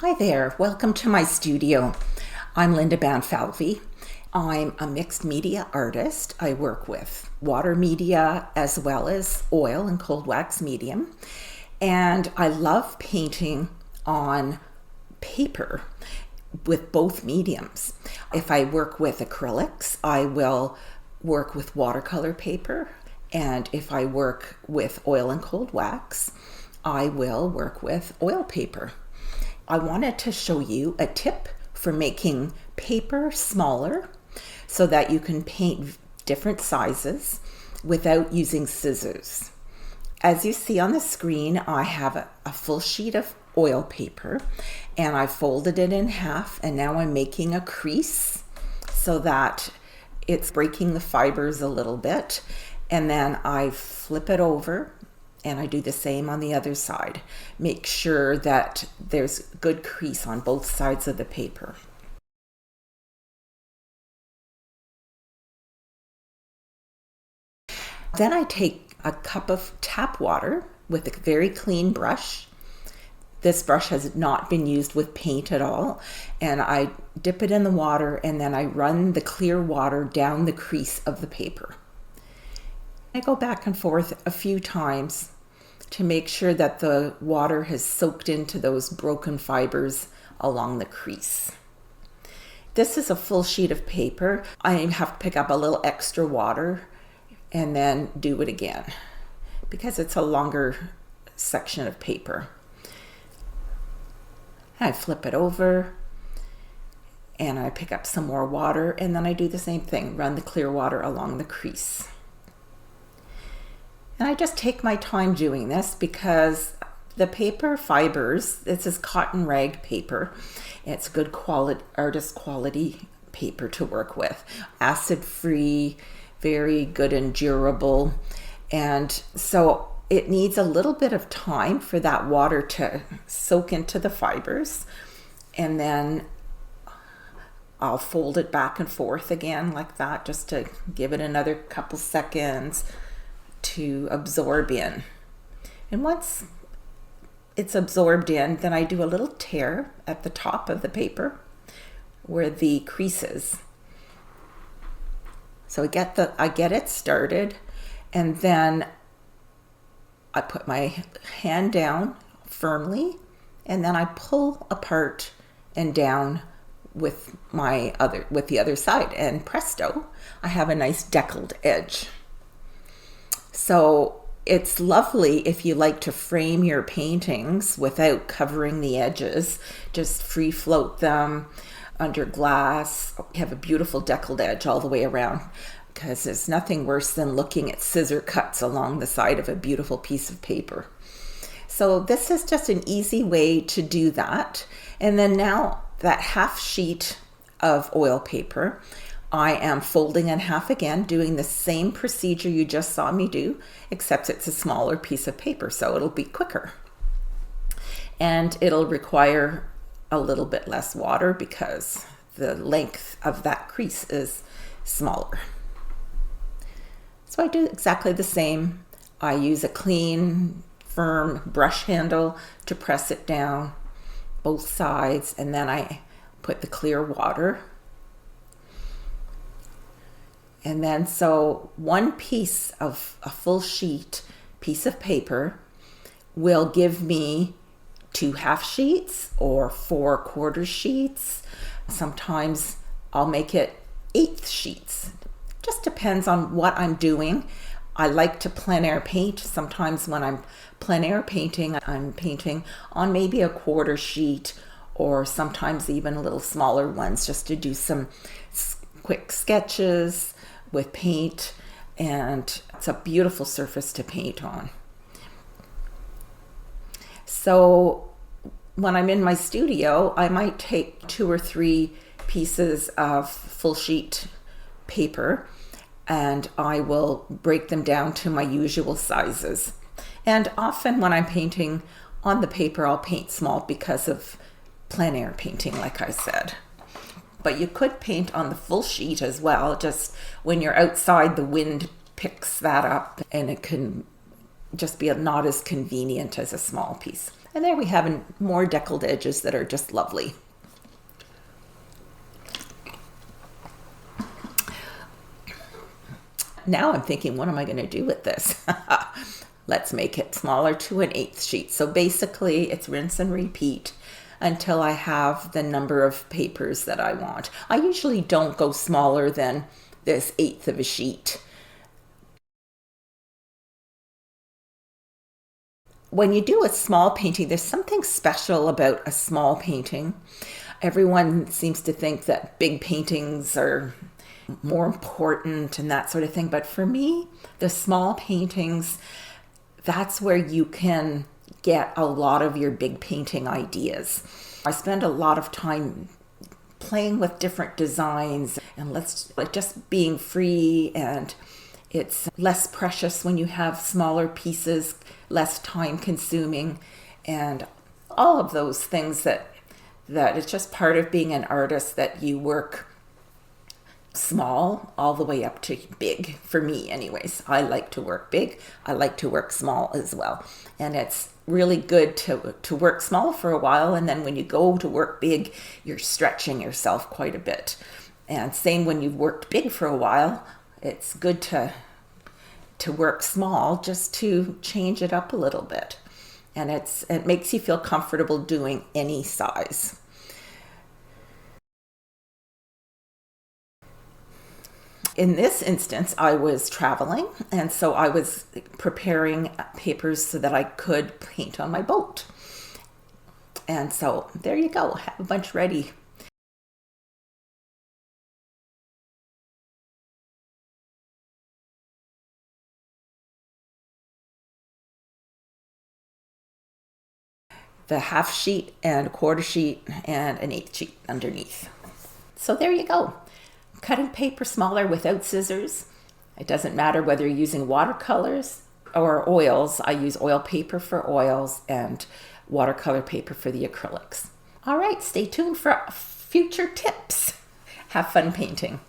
Hi there, welcome to my studio. I'm Linda Banfalvi. I'm a mixed media artist. I work with water media as well as oil and cold wax medium. And I love painting on paper with both mediums. If I work with acrylics, I will work with watercolor paper. And if I work with oil and cold wax, I will work with oil paper. I wanted to show you a tip for making paper smaller so that you can paint different sizes without using scissors. As you see on the screen, I have a full sheet of oil paper and I folded it in half, and now I'm making a crease so that it's breaking the fibers a little bit, and then I flip it over and I do the same on the other side. Make sure that there's good crease on both sides of the paper. Then I take a cup of tap water with a very clean brush. This brush has not been used with paint at all. And I dip it in the water and then I run the clear water down the crease of the paper. I go back and forth a few times to make sure that the water has soaked into those broken fibers along the crease. This is a full sheet of paper. I have to pick up a little extra water and then do it again because it's a longer section of paper. I flip it over and I pick up some more water, and then I do the same thing, run the clear water along the crease. And I just take my time doing this because the paper fibers, this is cotton rag paper. It's good quality, artist quality paper to work with. Acid free, very good and durable. And so it needs a little bit of time for that water to soak into the fibers. And then I'll fold it back and forth again like that, just to give it another couple seconds to absorb in. And once it's absorbed in, then I do a little tear at the top of the paper where the crease is. So I get it started, and then I put my hand down firmly, and then I pull apart and down with the other side, and presto, I have a nice deckled edge. So it's lovely if you like to frame your paintings without covering the edges. Just free float them under glass. You have a beautiful deckled edge all the way around, because there's nothing worse than looking at scissor cuts along the side of a beautiful piece of paper. So this is just an easy way to do that. And then now that half sheet of oil paper, I am folding in half again, doing the same procedure you just saw me do, except it's a smaller piece of paper, so it'll be quicker. And it'll require a little bit less water because the length of that crease is smaller. So I do exactly the same. I use a clean, firm brush handle to press it down both sides, and then I put the clear water. And then so one piece of a full sheet piece of paper will give me 2 half sheets or 4 quarter sheets. Sometimes I'll make it 1/8 sheets. Just depends on what I'm doing. I like to plein air paint. Sometimes when I'm plein air painting, I'm painting on maybe a quarter sheet, or sometimes even a little smaller ones, just to do some quick sketches with paint, and it's a beautiful surface to paint on. So when I'm in my studio, I might take 2 or 3 pieces of full sheet paper and I will break them down to my usual sizes. And often when I'm painting on the paper, I'll paint small because of plein air painting, like I said. But you could paint on the full sheet as well. Just when you're outside, the wind picks that up and it can just be not as convenient as a small piece. And there we have more deckled edges that are just lovely. Now I'm thinking, what am I going to do with this? Let's make it smaller to an 1/8 sheet. So basically it's rinse and repeat until I have the number of papers that I want. I usually don't go smaller than this 1/8 of a sheet. When you do a small painting, there's something special about a small painting. Everyone seems to think that big paintings are more important and that sort of thing. But for me, the small paintings, that's where you can get a lot of your big painting ideas. I spend a lot of time playing with different designs and just being free, and it's less precious when you have smaller pieces, less time consuming, and all of those things that it's just part of being an artist, that you work small all the way up to big. For me anyways, I like to work big. I like to work small as well. And it's really good to work small for a while, and then when you go to work big, you're stretching yourself quite a bit. And same when you've worked big for a while, it's good to work small just to change it up a little bit. And it makes you feel comfortable doing any size. In this instance, I was traveling, and so I was preparing papers so that I could paint on my boat. And so there you go, have a bunch ready. The 1/2 sheet and a 1/4 sheet and an 1/8 sheet underneath. So there you go. Cutting paper smaller without scissors. It doesn't matter whether you're using watercolors or oils. I use oil paper for oils and watercolor paper for the acrylics. All right, stay tuned for future tips. Have fun painting.